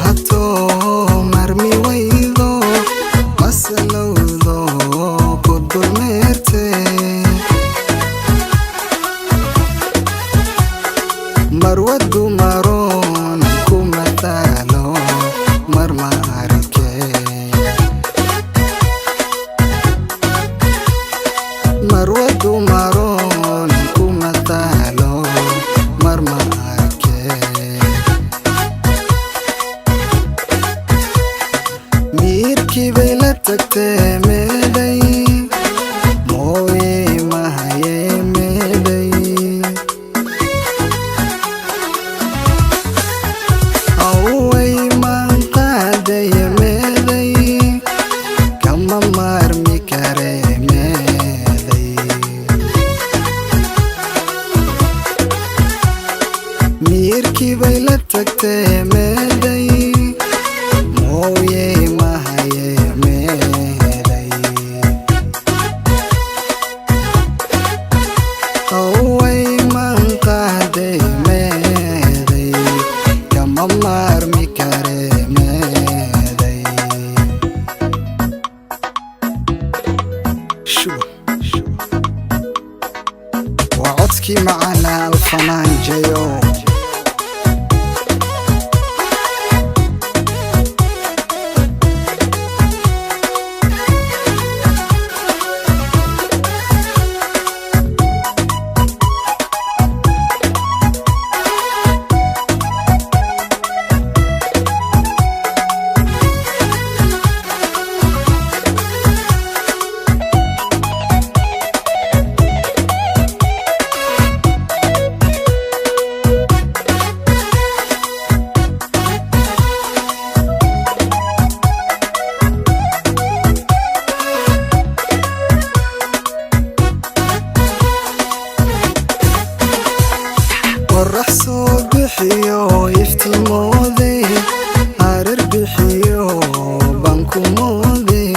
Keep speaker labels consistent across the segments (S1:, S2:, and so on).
S1: hato marmi waydo masalowdo kudul meerte marwadu maron kumatalo marma arke marwadu maron kumatalo marma arke mirki bela tagte meday moye mahaye meday away man qaday meday kama marmi kare meday mirki bela tagte meday moye mahaye meday away man qaday meday kama marmi kare meday شو وعدكي معنا الفنان جيو ورح صبحيو يفتمودي عرر بحيو بانكو مودي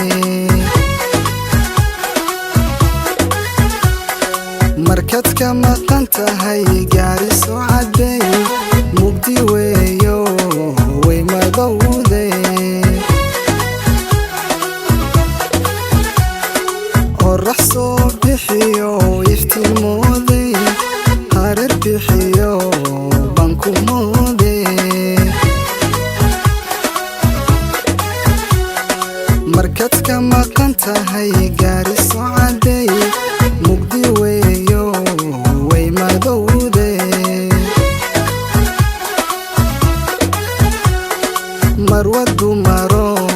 S1: مركتك مقنت هاي قاري سعدي مبدي ويو ويما ضودي ورح صبحيو يفتمودي عرر بحيو بانكو مودي مركتك مقنت هاي قاري سعدي مبدي ويو ويما ضودي مرود مارون